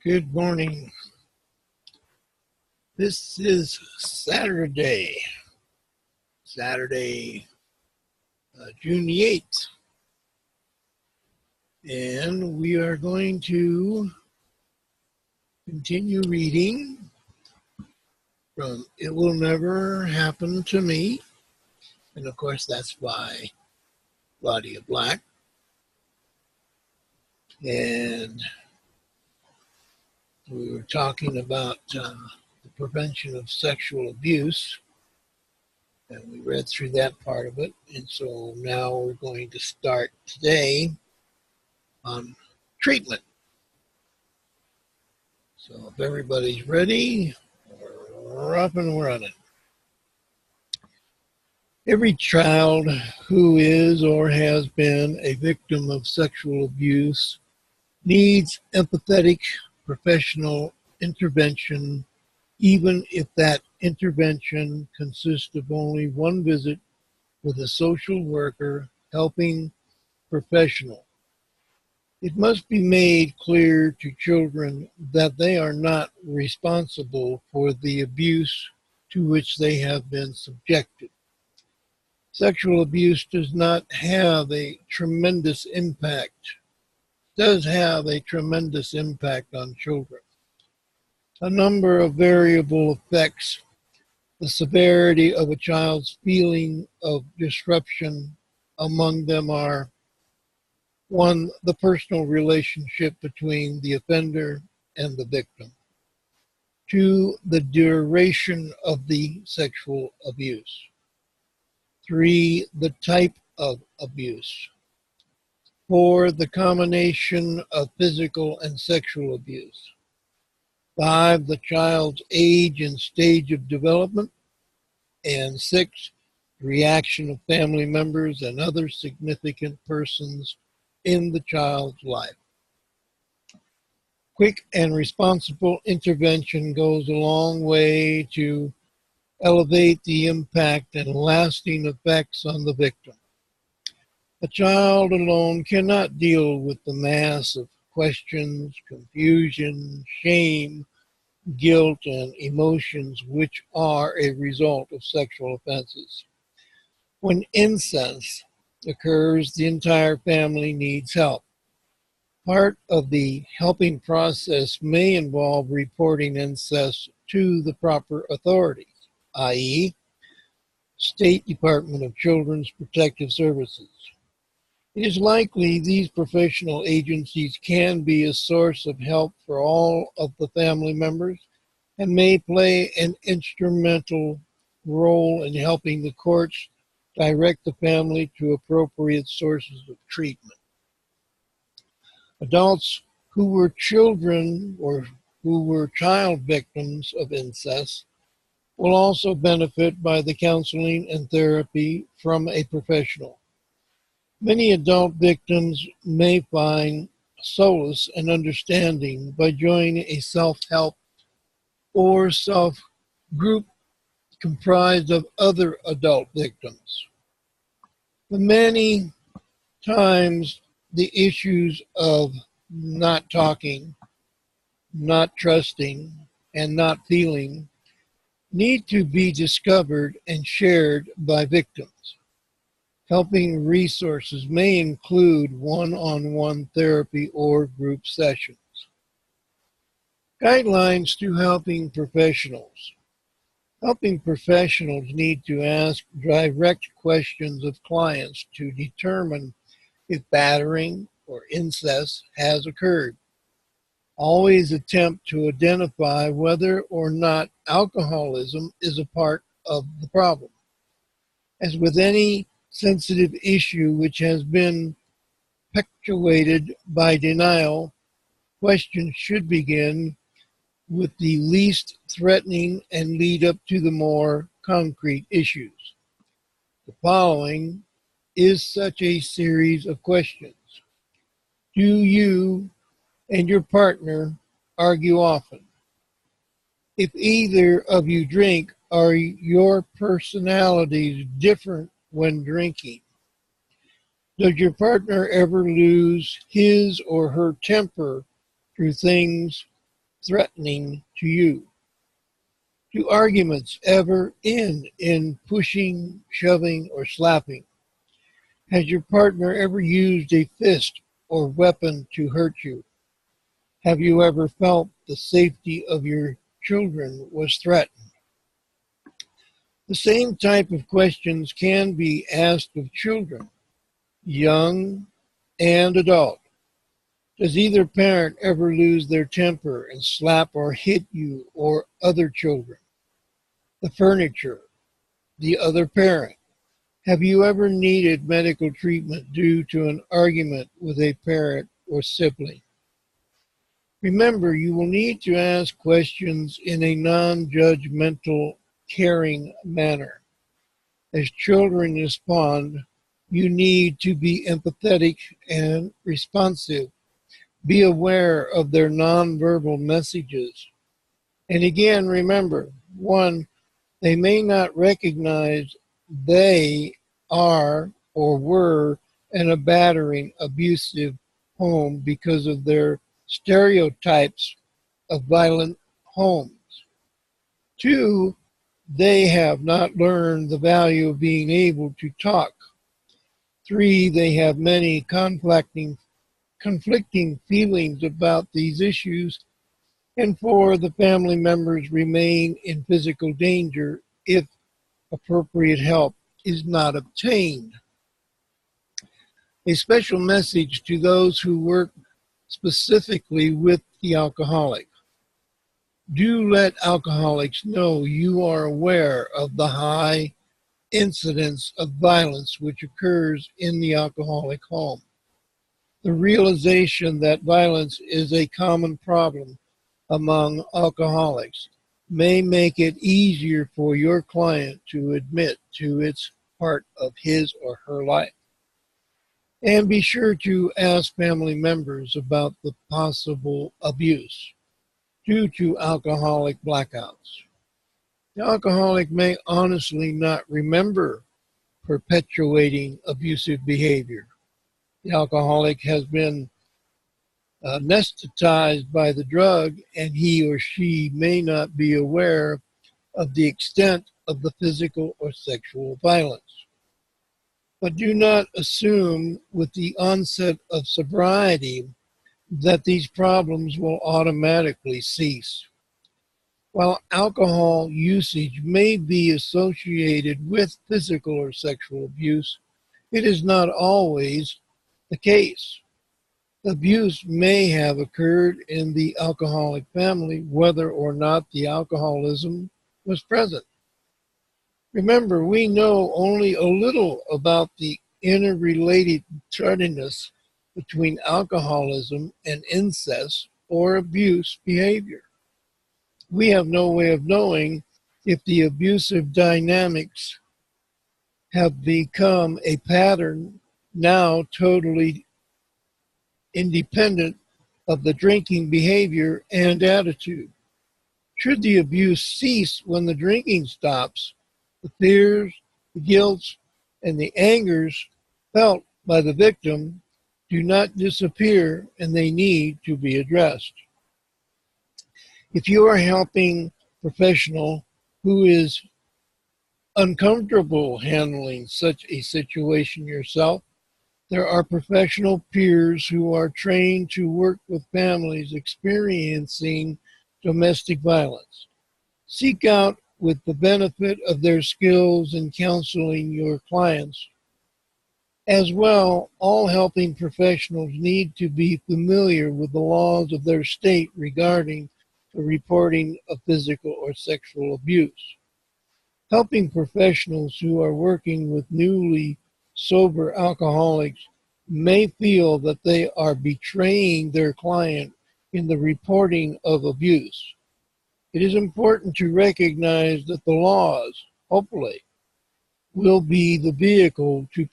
Good morning. This is Saturday, June the 8th. And we are going to continue reading from It Will Never Happen to Me. And of course, that's by Claudia Black. And we were talking about the prevention of sexual abuse. And we read through that part of it. And so now we're going to start today on treatment. So if everybody's ready, we're up and running. Every child who is or has been a victim of sexual abuse needs empathetic professional intervention, even if that intervention consists of only one visit with a social worker helping professional. It must be made clear to children that they are not responsible for the abuse to which they have been subjected. Sexual abuse does have a tremendous impact on children. A number of variable effects the severity of a child's feeling of disruption. Among them are: 1, the personal relationship between the offender and the victim. 2, the duration of the sexual abuse. 3, the type of abuse. 4, the combination of physical and sexual abuse. 5, the child's age and stage of development. And 6, the reaction of family members and other significant persons in the child's life. Quick and responsible intervention goes a long way to elevate the impact and lasting effects on the victim. A child alone cannot deal with the mass of questions, confusion, shame, guilt, and emotions which are a result of sexual offenses. When incest occurs, the entire family needs help. Part of the helping process may involve reporting incest to the proper authorities, i.e., State Department of Children's Protective Services. It is likely these professional agencies can be a source of help for all of the family members and may play an instrumental role in helping the courts direct the family to appropriate sources of treatment. Adults who were children or who were child victims of incest will also benefit by the counseling and therapy from a professional. Many adult victims may find solace and understanding by joining a self-help or self-group comprised of other adult victims. But many times the issues of not talking, not trusting, and not feeling need to be discovered and shared by victims. Helping resources may include one-on-one therapy or group sessions. Guidelines to helping professionals. Helping professionals need to ask direct questions of clients to determine if battering or incest has occurred. Always attempt to identify whether or not alcoholism is a part of the problem. As with any sensitive issue which has been perpetuated by denial, questions should begin with the least threatening and lead up to the more concrete issues. The following is such a series of questions. Do you and your partner argue often? If either of you drink, are your personalities different when drinking? Does your partner ever lose his or her temper through things threatening to you? Do arguments ever end in pushing, shoving, or slapping? Has your partner ever used a fist or weapon to hurt you? Have you ever felt the safety of your children was threatened? The same type of questions can be asked of children, young and adult. Does either parent ever lose their temper and slap or hit you or other children, the furniture, the other parent? Have you ever needed medical treatment due to an argument with a parent or sibling? Remember, you will need to ask questions in a non-judgmental, caring manner. As children respond, you need to be empathetic and responsive. Be aware of their nonverbal messages. And again, remember, one, they may not recognize they are or were in a battering, abusive home because of their stereotypes of violent homes. Two, they have not learned the value of being able to talk. Three, they have many conflicting feelings about these issues. And four, the family members remain in physical danger if appropriate help is not obtained. A special message to those who work specifically with the alcoholic. Do let alcoholics know you are aware of the high incidence of violence which occurs in the alcoholic home. The realization that violence is a common problem among alcoholics may make it easier for your client to admit to its part of his or her life. And be sure to ask family members about the possible abuse due to alcoholic blackouts. The alcoholic may honestly not remember perpetuating abusive behavior. The alcoholic has been anesthetized by the drug, and he or she may not be aware of the extent of the physical or sexual violence. But do not assume with the onset of sobriety that these problems will automatically cease. While alcohol usage may be associated with physical or sexual abuse, it is not always the case. Abuse may have occurred in the alcoholic family, whether or not the alcoholism was present. Remember, we know only a little about the interrelated tardiness between alcoholism and incest or abuse behavior. We have no way of knowing if the abusive dynamics have become a pattern now totally independent of the drinking behavior and attitude. Should the abuse cease when the drinking stops, the fears, the guilt, and the angers felt by the victim do not disappear, and they need to be addressed. If you are helping a professional who is uncomfortable handling such a situation yourself, there are professional peers who are trained to work with families experiencing domestic violence. Seek out with the benefit of their skills in counseling your clients. As well, all helping professionals need to be familiar with the laws of their state regarding the reporting of physical or sexual abuse. Helping professionals who are working with newly sober alcoholics may feel that they are betraying their client in the reporting of abuse. It is important to recognize that the laws, hopefully, will be the vehicle to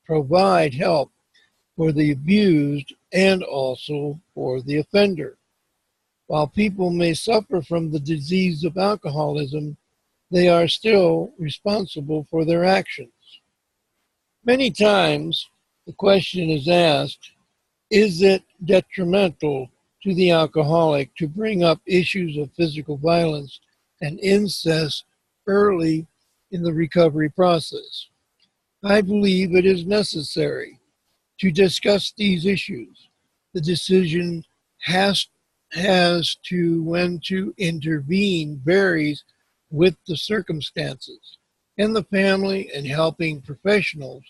provide help for the abused and also for the offender. While people may suffer from the disease of alcoholism, they are still responsible for their actions. Many times, the question is asked, is it detrimental to the alcoholic to bring up issues of physical violence and incest early in the recovery process. I believe it is necessary to discuss these issues. The decision has to when to intervene varies with the circumstances, and the family and helping professionals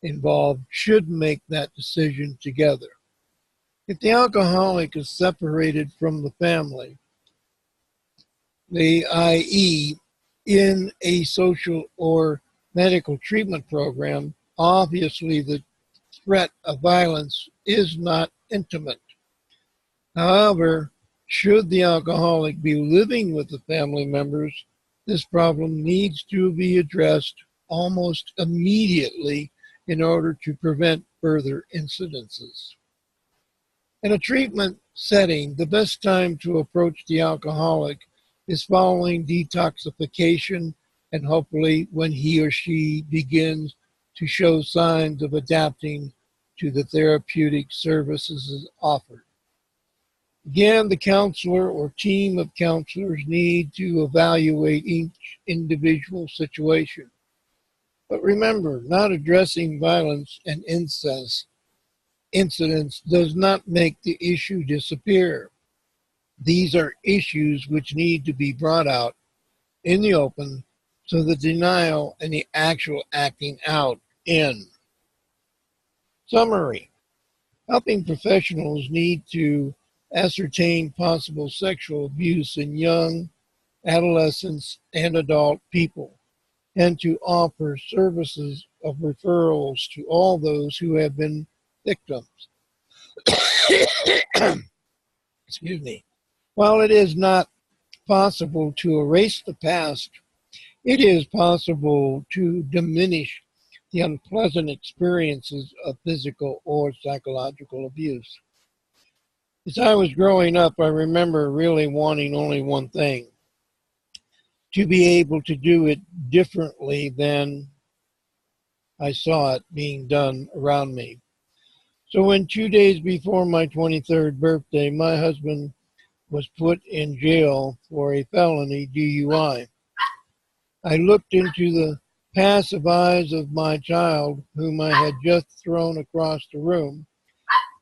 involved should make that decision together. If the alcoholic is separated from the family, the i.e. in a social or medical treatment program, obviously the threat of violence is not intimate. However, should the alcoholic be living with the family members, this problem needs to be addressed almost immediately in order to prevent further incidences. In a treatment setting, the best time to approach the alcoholic is following detoxification and hopefully when he or she begins to show signs of adapting to the therapeutic services offered. Again, the counselor or team of counselors need to evaluate each individual situation. But remember, not addressing violence and incest incidents does not make the issue disappear. These are issues which need to be brought out in the open so the denial and the actual acting out end. Summary. Helping professionals need to ascertain possible sexual abuse in young, adolescents, and adult people, and to offer services of referrals to all those who have been victims. Excuse me. While it is not possible to erase the past, it is possible to diminish the unpleasant experiences of physical or psychological abuse. As I was growing up, I remember really wanting only one thing: to be able to do it differently than I saw it being done around me. So when 2 days before my 23rd birthday, my husband was put in jail for a felony DUI, I looked into the passive eyes of my child, whom I had just thrown across the room,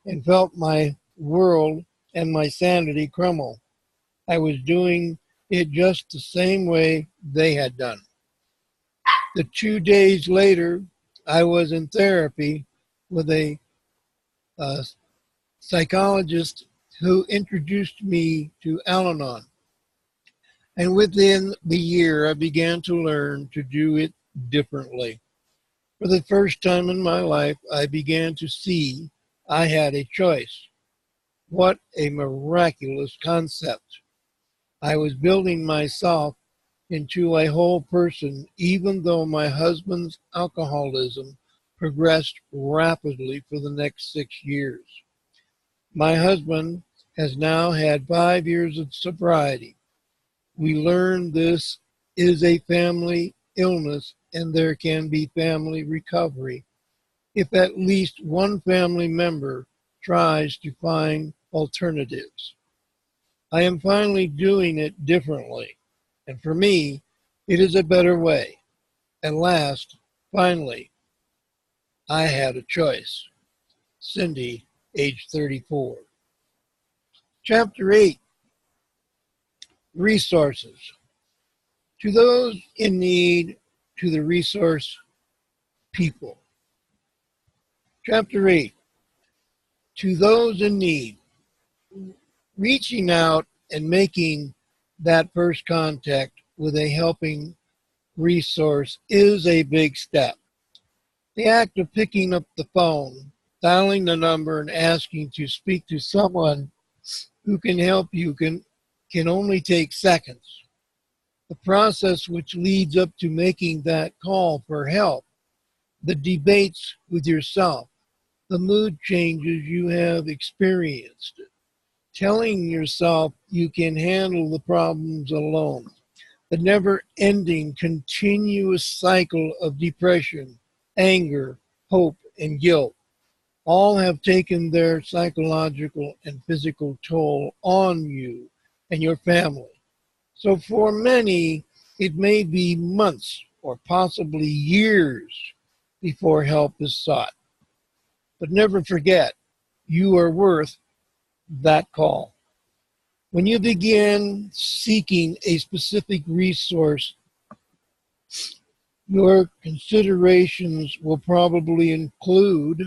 and felt my world and my sanity crumble. I was doing it just the same way they had done. The 2 days later, I was in therapy with a psychologist who introduced me to Al-Anon. And within the year, I began to learn to do it differently. For the first time in my life, I began to see I had a choice. What a miraculous concept. I was building myself into a whole person, even though my husband's alcoholism progressed rapidly for the next 6 years. My husband has now had 5 years of sobriety. We learned this is a family illness and there can be family recovery if at least one family member tries to find alternatives. I am finally doing it differently, and for me, it is a better way. At last, finally, I had a choice. Cindy, age 34. Chapter 8, Resources. To those in need, to the resource people. Chapter 8, to those in need. Reaching out and making that first contact with a helping resource is a big step. The act of picking up the phone, dialing the number, and asking to speak to someone who can help you can only take seconds. The process which leads up to making that call for help, the debates with yourself, the mood changes you have experienced, telling yourself you can handle the problems alone, the never-ending continuous cycle of depression, anger, hope, and guilt, All have taken their psychological and physical toll on you and your family. So for many, it may be months or possibly years before help is sought. But never forget, you are worth that call. When you begin seeking a specific resource, your considerations will probably include: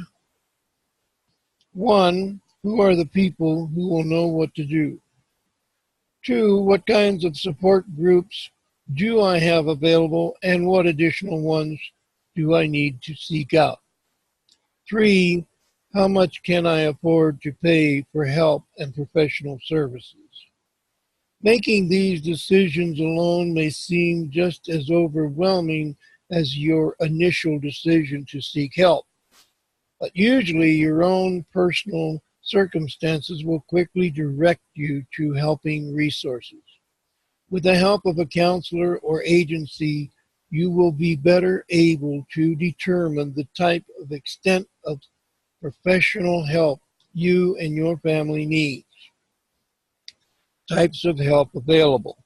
one, who are the people who will know what to do? Two, what kinds of support groups do I have available and what additional ones do I need to seek out? Three, how much can I afford to pay for help and professional services? Making these decisions alone may seem just as overwhelming as your initial decision to seek help, but usually your own personal circumstances will quickly direct you to helping resources. With the help of a counselor or agency, you will be better able to determine the type of extent of professional help you and your family need. Types of help available.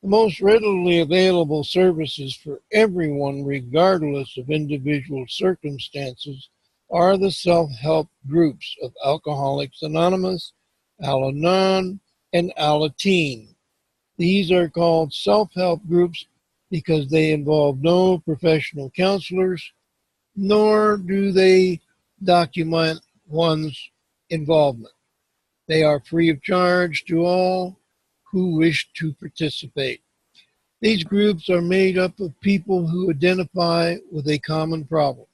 The most readily available services for everyone, regardless of individual circumstances, are the self-help groups of Alcoholics Anonymous, Al-Anon, and Al-Ateen. These are called self-help groups because they involve no professional counselors, nor do they document one's involvement. They are free of charge to all who wish to participate. These groups are made up of people who identify with a common problem.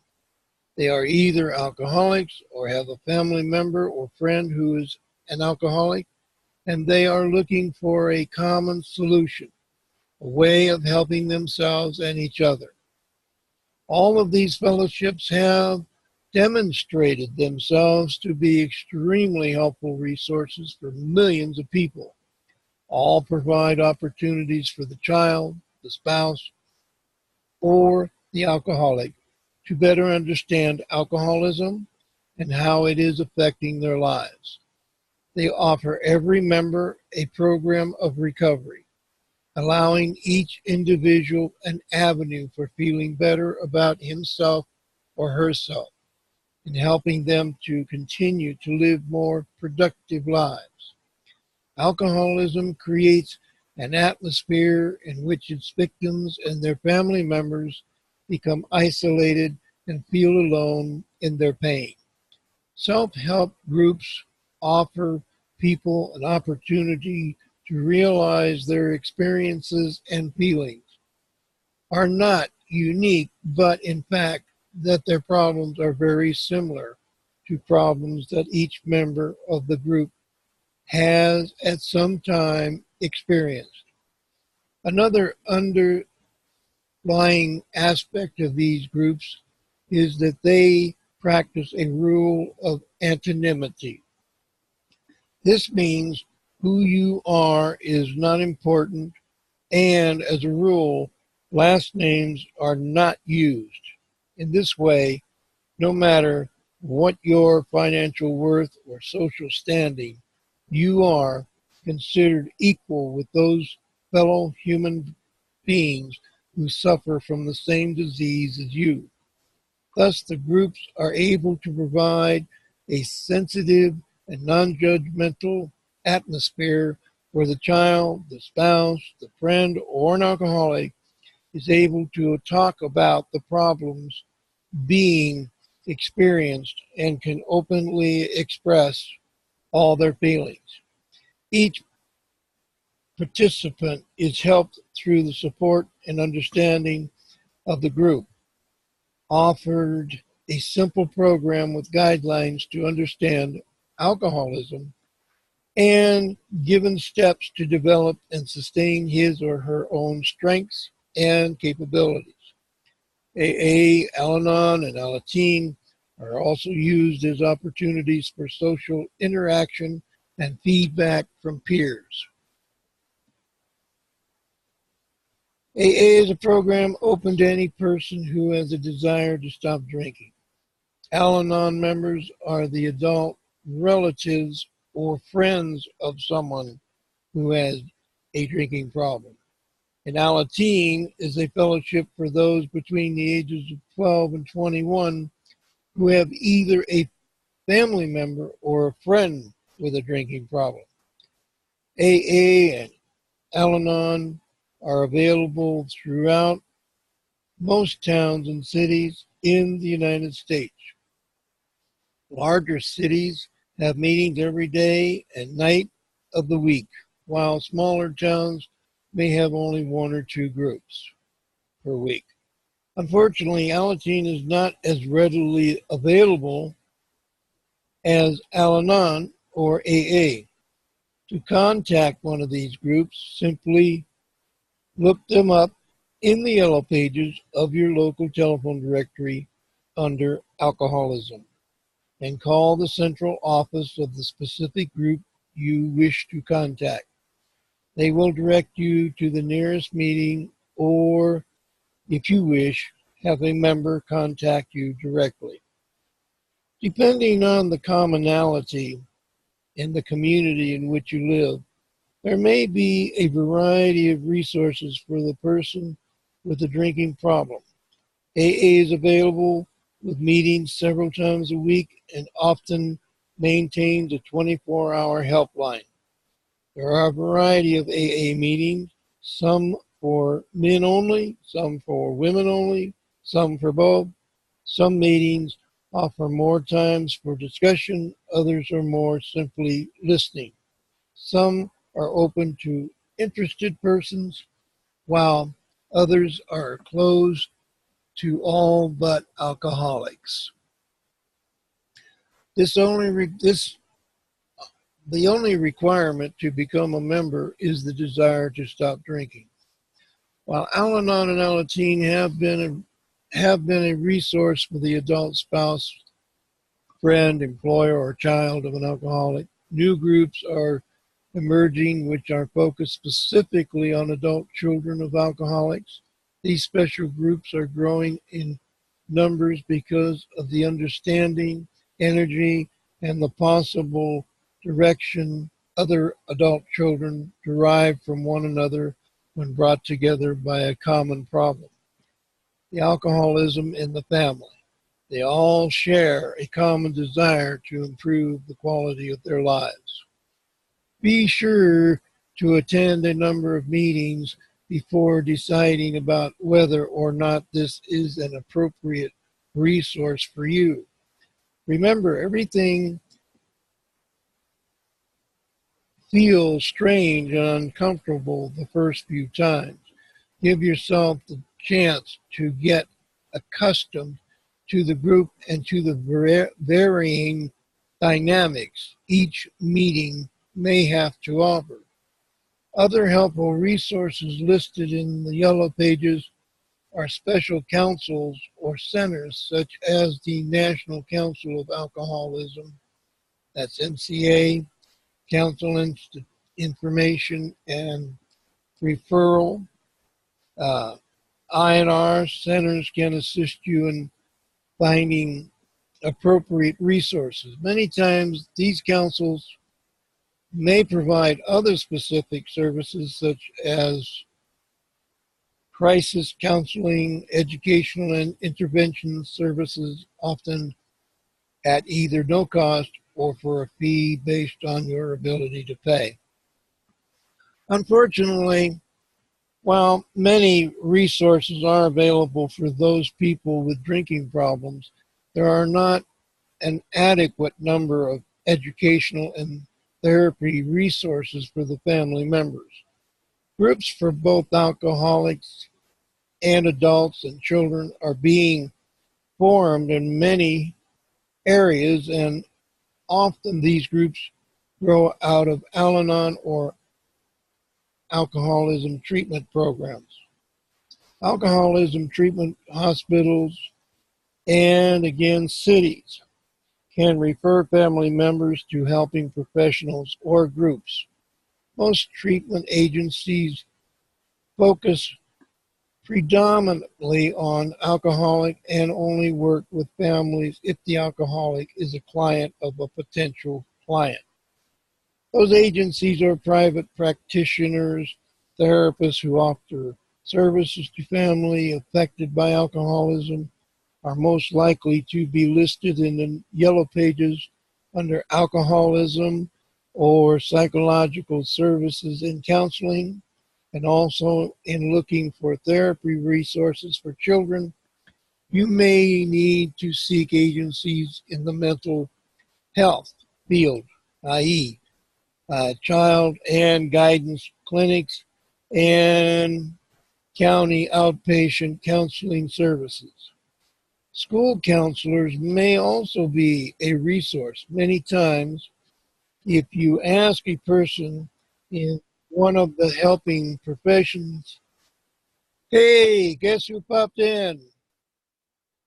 They are either alcoholics or have a family member or friend who is an alcoholic, and they are looking for a common solution, a way of helping themselves and each other. All of these fellowships have demonstrated themselves to be extremely helpful resources for millions of people. All provide opportunities for the child, the spouse, or the alcoholic to better understand alcoholism and how it is affecting their lives. They offer every member a program of recovery, allowing each individual an avenue for feeling better about himself or herself, and helping them to continue to live more productive lives. Alcoholism creates an atmosphere in which its victims and their family members become isolated and feel alone in their pain. Self-help groups offer people an opportunity to realize their experiences and feelings are not unique, but in fact that their problems are very similar to problems that each member of the group has at some time experienced. Another underlying aspect of these groups is that they practice a rule of anonymity. This means who you are is not important, and as a rule, last names are not used. In this way, no matter what your financial worth or social standing, you are considered equal with those fellow human beings who suffer from the same disease as you. Thus, the groups are able to provide a sensitive and non-judgmental atmosphere where the child, the spouse, the friend, or an alcoholic is able to talk about the problems being experienced and can openly express all their feelings. Each participant is helped through the support and understanding of the group, offered a simple program with guidelines to understand alcoholism, and given steps to develop and sustain his or her own strengths and capabilities. AA, Al-Anon, and Al-Ateen are also used as opportunities for social interaction and feedback from peers. AA is a program open to any person who has a desire to stop drinking. Al-Anon members are the adult relatives or friends of someone who has a drinking problem. An Alateen is a fellowship for those between the ages of 12 and 21 who have either a family member or a friend with a drinking problem. AA and Al-Anon are available throughout most towns and cities in the United States. Larger cities have meetings every day and night of the week, while smaller towns may have only one or two groups per week. Unfortunately, Alateen is not as readily available as Al-Anon or AA. To contact one of these groups, simply look them up in the yellow pages of your local telephone directory under alcoholism and call the central office of the specific group you wish to contact. They will direct you to the nearest meeting or, if you wish, have a member contact you directly. Depending on the commonality in the community in which you live, there may be a variety of resources for the person with a drinking problem. AA is available with meetings several times a week and often maintains a 24-hour helpline. There are a variety of AA meetings, some for men only, some for women only, some for both. Some meetings offer more times for discussion, others are more simply listening. Some are open to interested persons, while others are closed to all but alcoholics. The only requirement to become a member is the desire to stop drinking. While Al-Anon and Alateen have been a resource for the adult spouse, friend, employer, or child of an alcoholic, new groups are emerging which are focused specifically on adult children of alcoholics. These special groups are growing in numbers because of the understanding, energy, and the possible direction other adult children derive from one another when brought together by a common problem, the alcoholism in the family. They all share a common desire to improve the quality of their lives. Be sure to attend a number of meetings before deciding about whether or not this is an appropriate resource for you. Remember, everything feels strange and uncomfortable the first few times. Give yourself the chance to get accustomed to the group and to the varying dynamics each meeting may have to offer. Other helpful resources listed in the yellow pages are special councils or centers such as the National Council of Alcoholism, that's NCA, Council Information and Referral. INR centers can assist you in finding appropriate resources. Many times these councils may provide other specific services such as crisis counseling, educational and intervention services, often at either no cost or for a fee based on your ability to pay. Unfortunately, while many resources are available for those people with drinking problems, there are not an adequate number of educational and therapy resources for the family members. Groups for both alcoholics and adults and children are being formed in many areas, and often these groups grow out of Al-Anon or alcoholism treatment programs. Alcoholism treatment hospitals and again cities can refer family members to helping professionals or groups. Most treatment agencies focus predominantly on alcoholic and only work with families if the alcoholic is a client of a potential client. Those agencies are private practitioners, therapists who offer services to family affected by alcoholism are most likely to be listed in the yellow pages under alcoholism or psychological services and counseling, and also in looking for therapy resources for children. You may need to seek agencies in the mental health field, i.e., child and guidance clinics and county outpatient counseling services. School counselors may also be a resource. Many times, if you ask a person in one of the helping professions, "Hey, guess who popped in?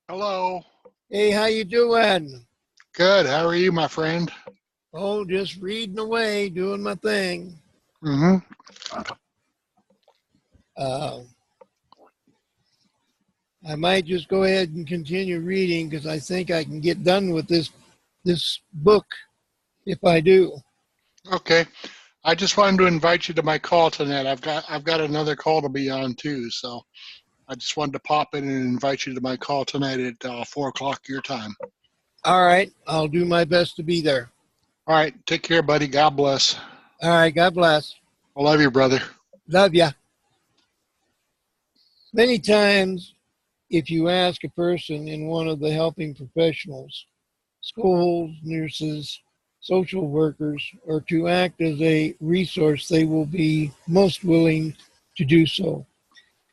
Hello. Hey, how you doing?" Good. How are you, my friend? "Oh, just reading away, doing my thing." Mm-hmm. Uh, I might just go ahead and continue reading because I think I can get done with this book if I do. Okay. I just wanted to invite you to my call tonight. I've got another call to be on too, so I just wanted to pop in and invite you to my call tonight at 4 o'clock your time. All right, I'll do my best to be there. All right. Take care, buddy. God bless. All right, God bless. I love you, brother. Love ya. Many times, if you ask a person in one of the helping professionals, schools, nurses, social workers, or to act as a resource, they will be most willing to do so.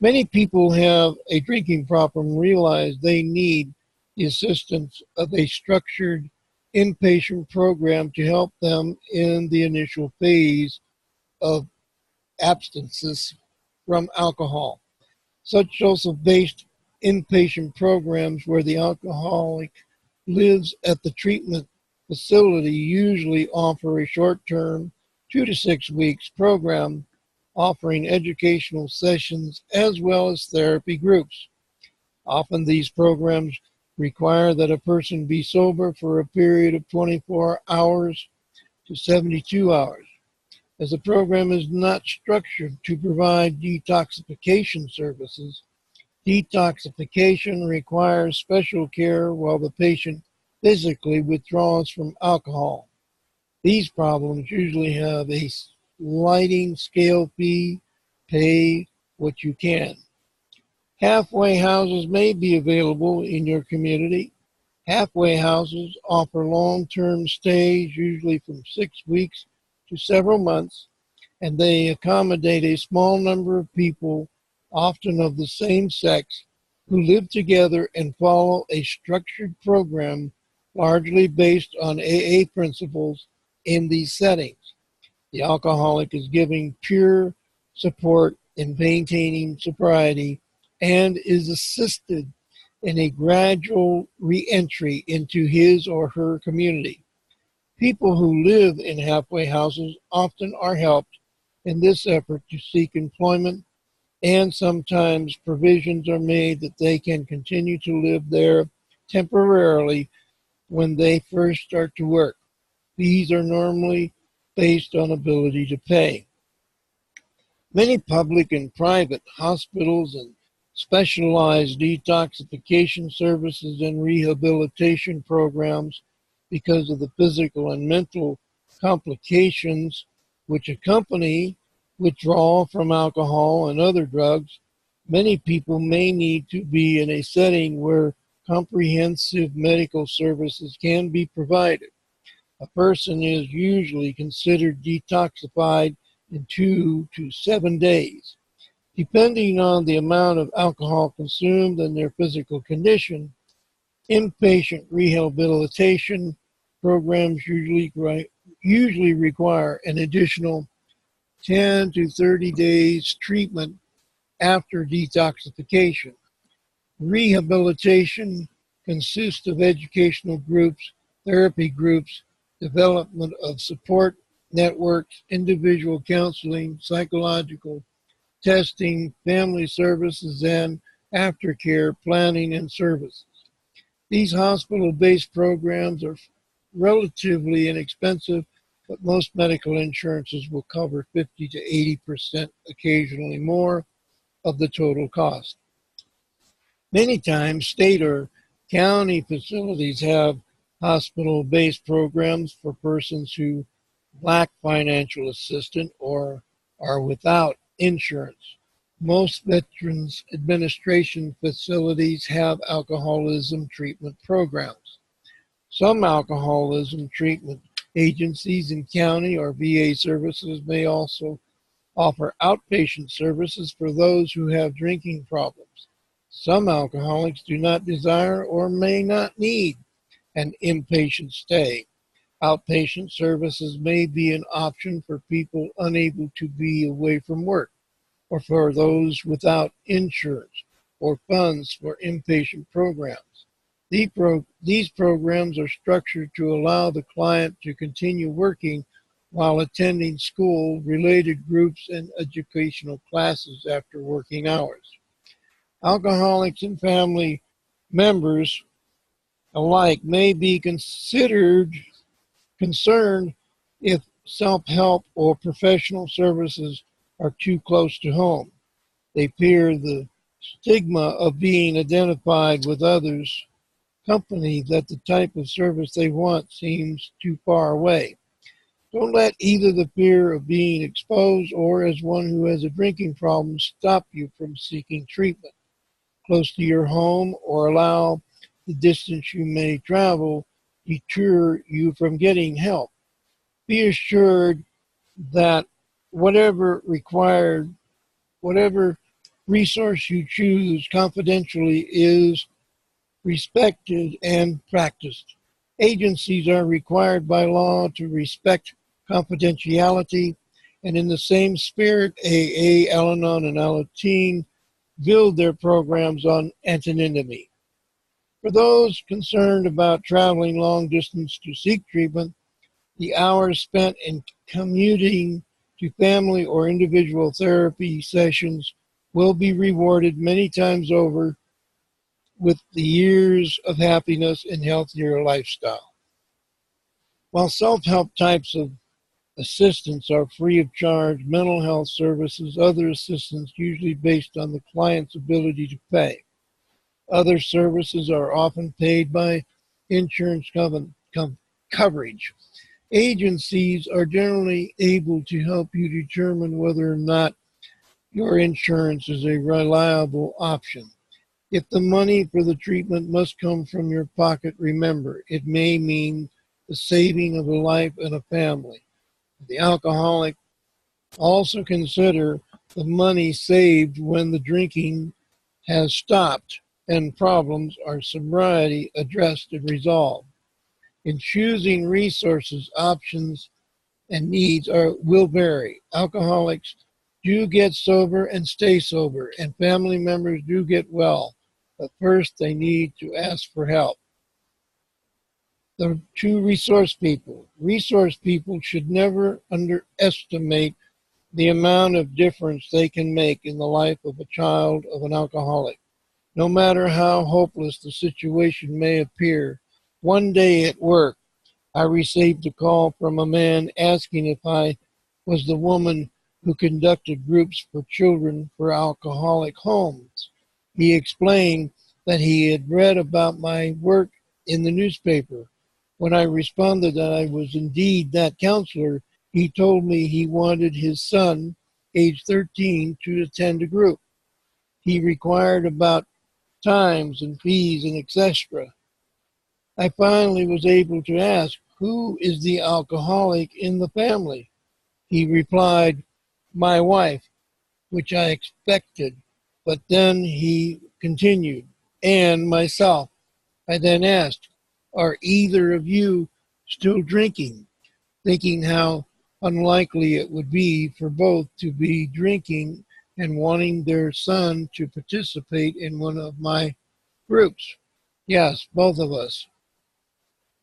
Many people have a drinking problem realize they need the assistance of a structured inpatient program to help them in the initial phase of abstinence from alcohol. Such social-based inpatient programs where the alcoholic lives at the treatment facility usually offer a short-term, 2 to 6 weeks program offering educational sessions as well as therapy groups. Often these programs require that a person be sober for a period of 24 hours to 72 hours. As the program is not structured to provide detoxification services, detoxification requires special care while the patient physically withdraws from alcohol. These problems usually have a sliding scale fee, pay what you can. Halfway houses may be available in your community. Halfway houses offer long-term stays, usually from 6 weeks to several months, and they accommodate a small number of people, often of the same sex, who live together and follow a structured program largely based on AA principles in these settings. The alcoholic is giving pure support in maintaining sobriety and is assisted in a gradual reentry into his or her community. People who live in halfway houses often are helped in this effort to seek employment, and sometimes provisions are made that they can continue to live there temporarily when they first start to work. These are normally based on ability to pay. Many public and private hospitals and specialized detoxification services and rehabilitation programs, because of the physical and mental complications which accompany withdrawal from alcohol and other drugs, many people may need to be in a setting where comprehensive medical services can be provided. A person is usually considered detoxified in 2 to 7 days. Depending on the amount of alcohol consumed and their physical condition, inpatient rehabilitation programs usually require an additional 10 to 30 days treatment after detoxification. Rehabilitation consists of educational groups, therapy groups, development of support networks, individual counseling, psychological testing, family services, and aftercare planning and services. These hospital-based programs are relatively inexpensive, but most medical insurances will cover 50 to 80%, occasionally more, of the total cost. Many times, state or county facilities have hospital-based programs for persons who lack financial assistance or are without insurance. Most Veterans Administration facilities have alcoholism treatment programs. Some alcoholism treatment agencies in county or VA services may also offer outpatient services for those who have drinking problems. Some alcoholics do not desire or may not need an inpatient stay. Outpatient services may be an option for people unable to be away from work, or for those without insurance or funds for inpatient programs. These programs are structured to allow the client to continue working while attending school-related groups and educational classes after working hours. Alcoholics and family members alike may be concerned if self-help or professional services are too close to home. They fear the stigma of being identified with others' company, that the type of service they want seems too far away. Don't let either the fear of being exposed or as one who has a drinking problem stop you from seeking treatment close to your home, or allow the distance you may travel deter you from getting help. Be assured that whatever resource you choose confidentially is respected and practiced. Agencies are required by law to respect confidentiality, and in the same spirit, AA, Al-Anon, and Alateen build their programs on anonymity. For those concerned about traveling long distance to seek treatment, the hours spent in commuting to family or individual therapy sessions will be rewarded many times over with the years of happiness and healthier lifestyle. While self-help types of assistance are free of charge, mental health services, other assistance usually based on the client's ability to pay. Other services are often paid by insurance coverage. Agencies are generally able to help you determine whether or not your insurance is a reliable option. If the money for the treatment must come from your pocket, remember, it may mean the saving of a life and a family. The alcoholic also consider the money saved when the drinking has stopped and problems are sobriety addressed and resolved. In choosing resources, options and needs will vary. Alcoholics do get sober and stay sober, and family members do get well, but first they need to ask for help. The two resource people. Resource people should never underestimate the amount of difference they can make in the life of a child of an alcoholic. No matter how hopeless the situation may appear, one day at work, I received a call from a man asking if I was the woman who conducted groups for children for alcoholic homes. He explained that he had read about my work in the newspaper. When I responded that I was indeed that counselor, he told me he wanted his son, age 13, to attend a group. He required about times and fees and etc. I finally was able to ask, who is the alcoholic in the family? He replied, my wife, which I expected, but then he continued, and myself. I then asked, are either of you still drinking? Thinking how unlikely it would be for both to be drinking and wanting their son to participate in one of my groups. Yes, both of us,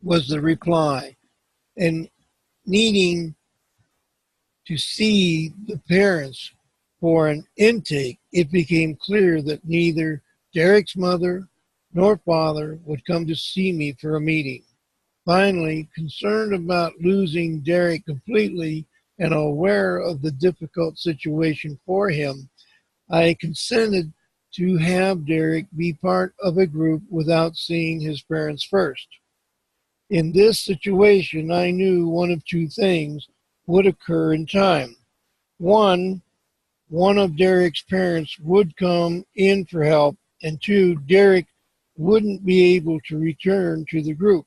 was the reply. And needing to see the parents for an intake, it became clear that neither Derek's mother nor father would come to see me for a meeting. Finally, concerned about losing Derek completely and aware of the difficult situation for him, I consented to have Derek be part of a group without seeing his parents first. In this situation, I knew one of two things would occur in time. One, one of Derek's parents would come in for help, and two, Derek wouldn't be able to return to the group.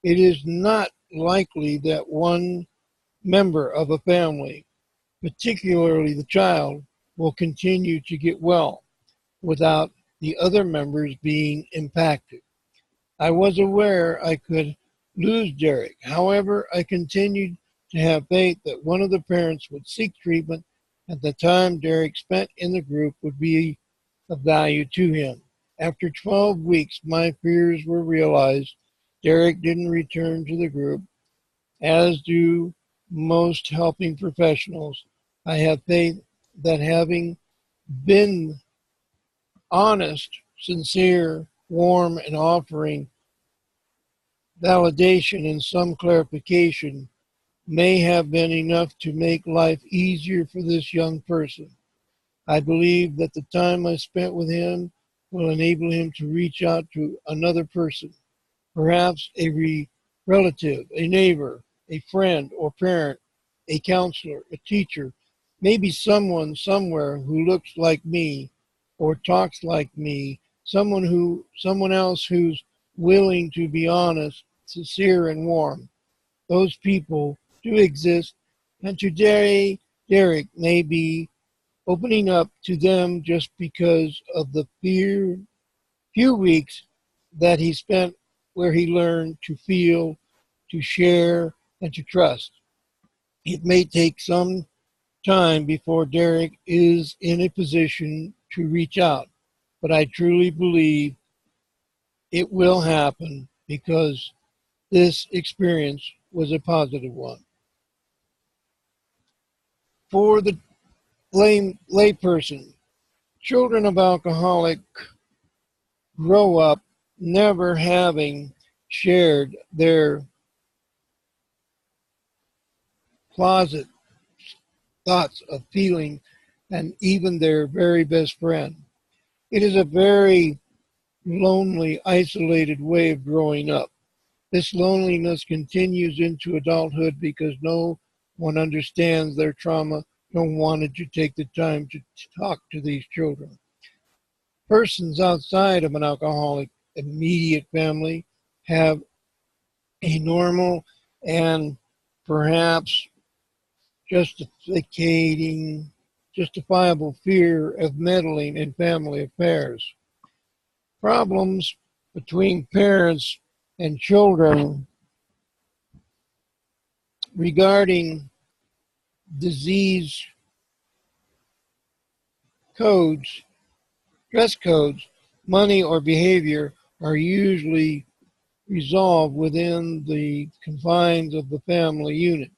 It is not likely that one member of a family, particularly the child, will continue to get well without the other members being impacted. I was aware I could lose Derek. However, I continued to have faith that one of the parents would seek treatment and the time Derek spent in the group would be of value to him. After 12 weeks, my fears were realized. Derek didn't return to the group, as do most helping professionals. I have faith that having been honest, sincere, warm, and offering validation and some clarification may have been enough to make life easier for this young person. I believe that the time I spent with him will enable him to reach out to another person, perhaps a relative, a neighbor, a friend or parent, a counselor, a teacher, maybe someone somewhere who looks like me or talks like me, someone else who's willing to be honest, sincere, and warm. Those people do exist, and today Derek may be opening up to them just because of the few weeks that he spent where he learned to feel, to share, and to trust. It may take some time before Derek is in a position to reach out, but I truly believe it will happen because this experience was a positive one. For the layperson, children of alcoholics grow up never having shared their closet thoughts of feeling and even their very best friend. It is a very lonely, isolated way of growing up. This loneliness continues into adulthood because no one understands their trauma, no one wanted to take the time to talk to these children. Persons outside of an alcoholic immediate family have a normal and perhaps justifiable fear of meddling in family affairs. Problems between parents and children regarding disease codes, dress codes, money, or behavior are usually resolved within the confines of the family unit.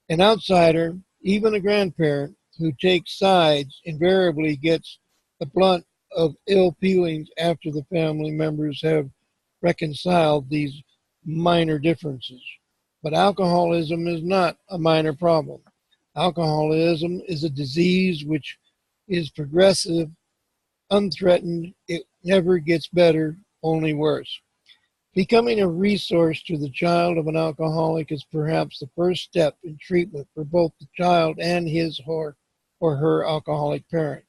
An outsider, even a grandparent, who takes sides invariably gets the blunt of ill feelings after the family members have reconciled these minor differences. But alcoholism is not a minor problem. Alcoholism is a disease which is progressive, unthreatened. It never gets better, only worse. Becoming a resource to the child of an alcoholic is perhaps the first step in treatment for both the child and his or her alcoholic parent.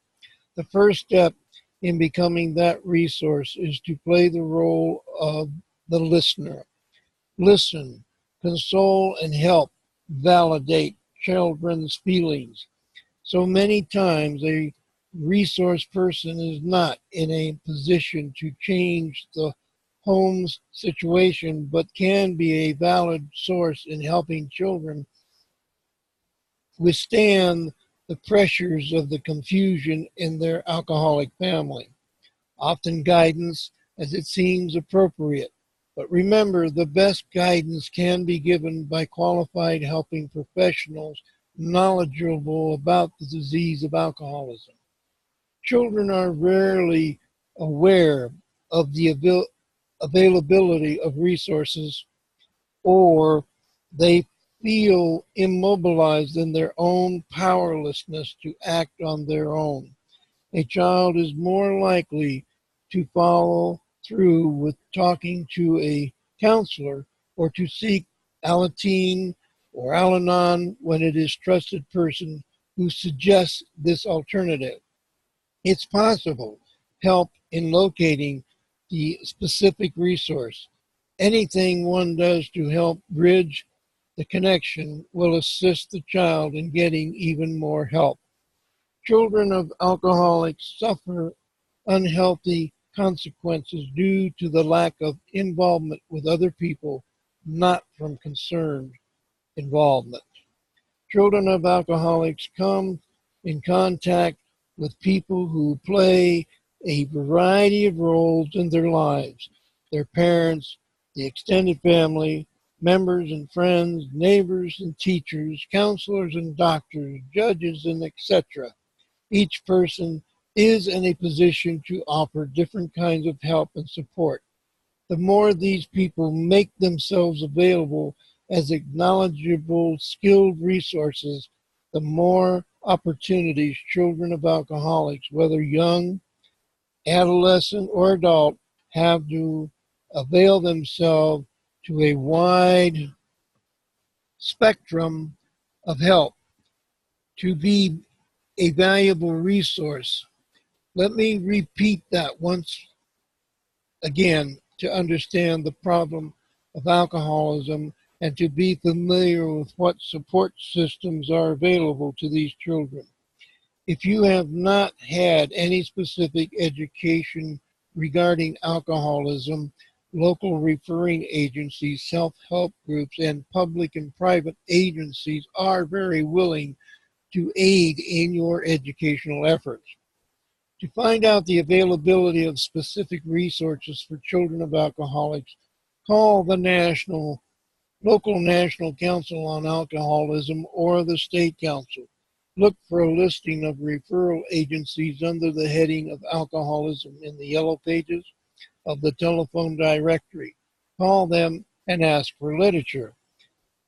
The first step in becoming that resource is to play the role of the listener. Listen, console, and help validate children's feelings. So many times a resource person is not in a position to change the home's situation, but can be a valid source in helping children withstand the pressures of the confusion in their alcoholic family. Often guidance as it seems appropriate. But remember, the best guidance can be given by qualified helping professionals, knowledgeable about the disease of alcoholism. Children are rarely aware of the availability of resources, or they feel immobilized in their own powerlessness to act on their own. A child is more likely to follow through with talking to a counselor or to seek Alateen or Al-Anon when it is trusted person who suggests this alternative. It's possible help in locating the specific resource. Anything one does to help bridge the connection will assist the child in getting even more help. Children of alcoholics suffer unhealthy consequences due to the lack of involvement with other people, not from concerned involvement. Children of alcoholics come in contact with people who play a variety of roles in their lives: their parents, the extended family, members and friends, neighbors and teachers, counselors and doctors, judges, and etc. Each person is in a position to offer different kinds of help and support. The more these people make themselves available as acknowledgeable, skilled resources, the more opportunities children of alcoholics, whether young, adolescent, or adult, have to avail themselves to a wide spectrum of help, to be a valuable resource. Let me repeat that once again to understand the problem of alcoholism and to be familiar with what support systems are available to these children. If you have not had any specific education regarding alcoholism, local referring agencies, self-help groups, and public and private agencies are very willing to aid in your educational efforts. To find out the availability of specific resources for children of alcoholics, call the local National Council on Alcoholism or the State Council. Look for a listing of referral agencies under the heading of alcoholism in the yellow pages of the telephone directory. Call them and ask for literature.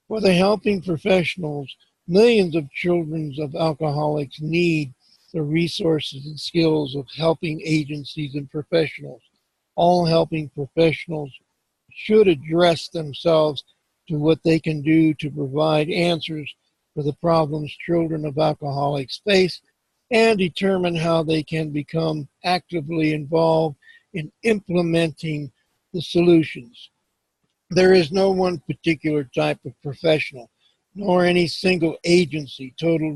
For the helping professionals, millions of children of alcoholics need the resources and skills of helping agencies and professionals. All helping professionals should address themselves to what they can do to provide answers for the problems children of alcoholics face and determine how they can become actively involved in implementing the solutions. There is no one particular type of professional, nor any single agency totally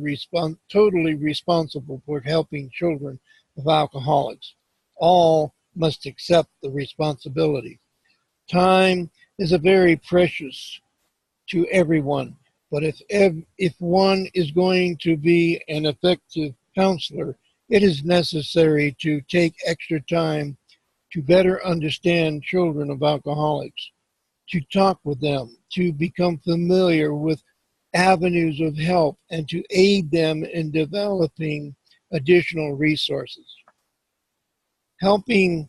responsible for helping children of alcoholics. All must accept the responsibility. Time is a very precious to everyone, but if one is going to be an effective counselor, it is necessary to take extra time to better understand children of alcoholics, to talk with them, to become familiar with avenues of help, and to aid them in developing additional resources. Helping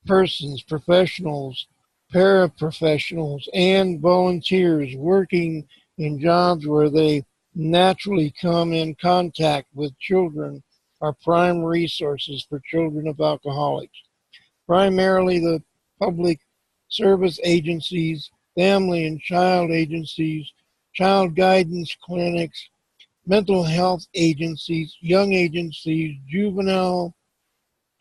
persons, professionals, paraprofessionals, and volunteers working in jobs where they naturally come in contact with children are prime resources for children of alcoholics. Primarily the public service agencies, family and child agencies, child guidance clinics, mental health agencies, young agencies, juvenile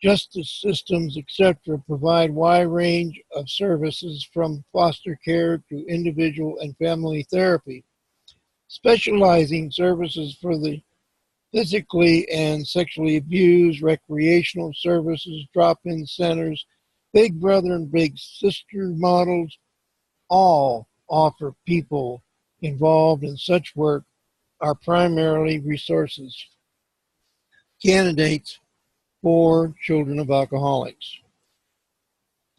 justice systems, etc., provide wide range of services from foster care to individual and family therapy, specializing services for the physically and sexually abused, recreational services, drop-in centers, Big Brother and Big Sister models, all offer people involved in such work are primarily resources candidates for children of alcoholics.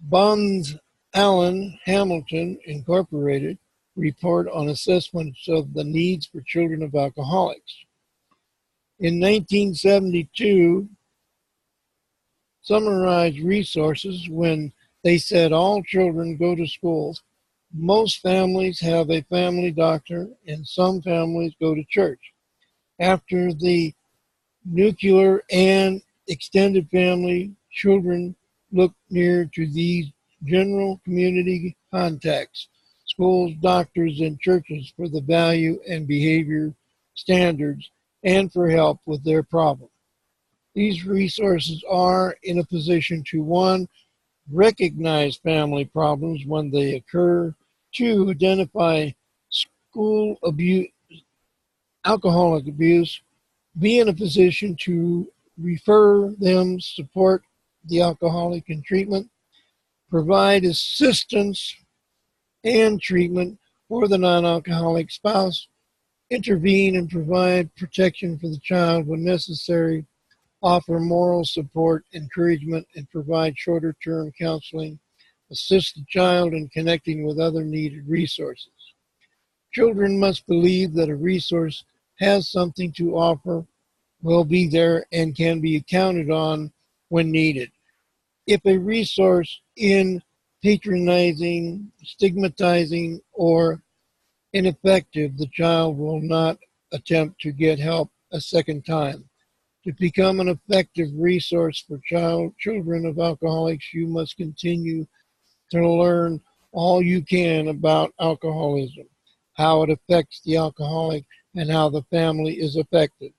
Bonds Allen Hamilton Incorporated report on assessments of the needs for children of alcoholics. In 1972, summarized resources when they said all children go to school. Most families have a family doctor, and some families go to church. After the nuclear and extended family, children look near to these general community contacts, schools, doctors, and churches for the value and behavior standards and for help with their problem. These resources are in a position to, one, recognize family problems when they occur, two, identify school abuse, alcoholic abuse, be in a position to refer them, support the alcoholic in treatment, provide assistance and treatment for the non-alcoholic spouse, intervene and provide protection for the child when necessary, offer moral support, encouragement, and provide shorter-term counseling, assist the child in connecting with other needed resources. Children must believe that a resource has something to offer, will be there, and can be counted on when needed. If a resource is patronizing, stigmatizing, or ineffective, the child will not attempt to get help a second time. To become an effective resource for children of alcoholics, you must continue to learn all you can about alcoholism, how it affects the alcoholic, and how the family is affected.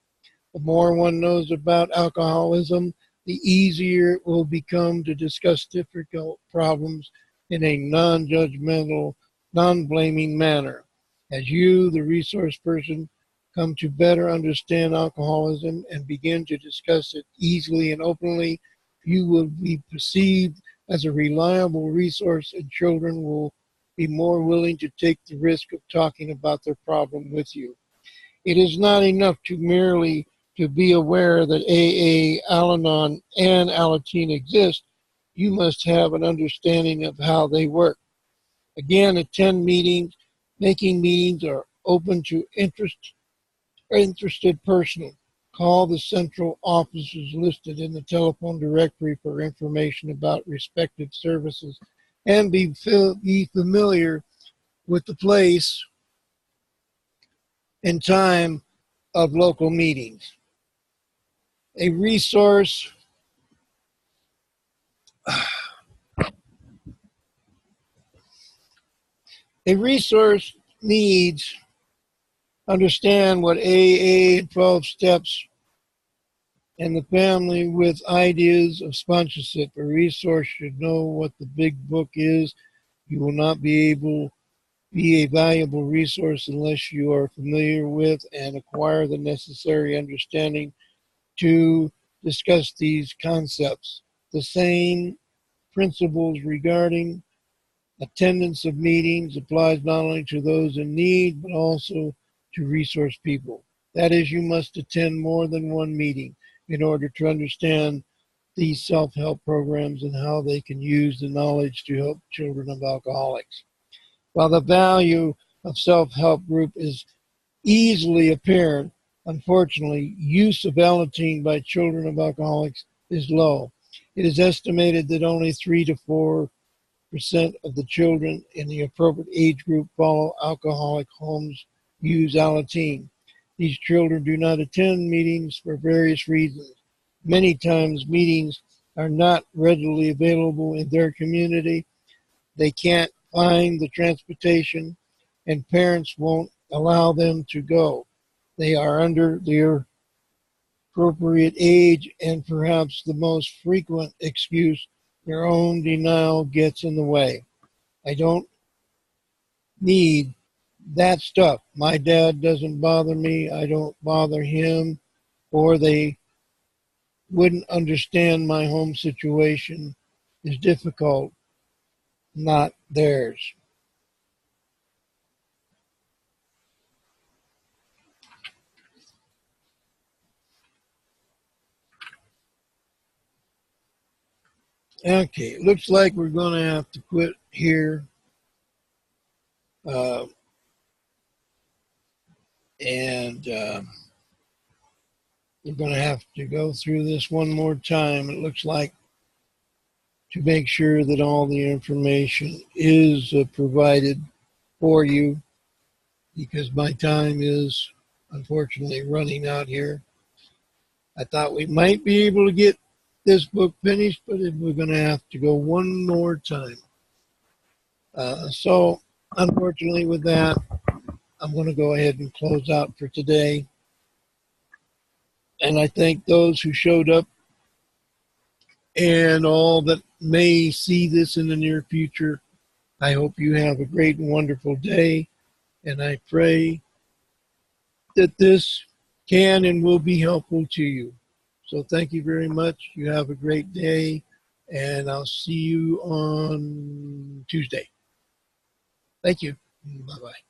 The more one knows about alcoholism, the easier it will become to discuss difficult problems in a non-judgmental, non-blaming manner. As you, the resource person, come to better understand alcoholism and begin to discuss it easily and openly, you will be perceived as a reliable resource, and children will be more willing to take the risk of talking about their problem with you. It is not enough to merely to be aware that AA, Al-Anon, and Alateen exist. You must have an understanding of how they work. Again, attend meetings. Making meetings are open to interested persons. Call the central offices listed in the telephone directory for information about respective services, and be familiar with the place and time of local meetings. A resource needs understand what AA 12 steps and the family with ideas of sponsorship. A resource should know what the big book is. You will not be able to be a valuable resource unless you are familiar with and acquire the necessary understanding to discuss these concepts. The same principles regarding attendance of meetings applies not only to those in need, but also to resource people. That is, you must attend more than one meeting in order to understand these self-help programs and how they can use the knowledge to help children of alcoholics. While the value of self-help group is easily apparent, unfortunately, use of Alateen by children of alcoholics is low. It is estimated that only 3 to 4% of the children in the appropriate age group follow alcoholic homes use Alateen. These children do not attend meetings for various reasons. Many times meetings are not readily available in their community. They can't find the transportation, and parents won't allow them to go. They are under their appropriate age, and perhaps the most frequent excuse, their own denial gets in the way. I don't need that stuff. My dad doesn't bother me. I don't bother him. Or they wouldn't understand my home situation is difficult, not theirs. Okay, it looks like we're going to have to quit here. And we're going to have to go through this one more time, it looks like, to make sure that all the information is provided for you, because my time is unfortunately running out here. I thought we might be able to get this book finished, but we're going to have to go one more time. So unfortunately with that, I'm going to go ahead and close out for today. And I thank those who showed up and all that may see this in the near future. I hope you have a great and wonderful day. And I pray that this can and will be helpful to you. So thank you very much. You have a great day, and I'll see you on Tuesday. Thank you. Bye-bye.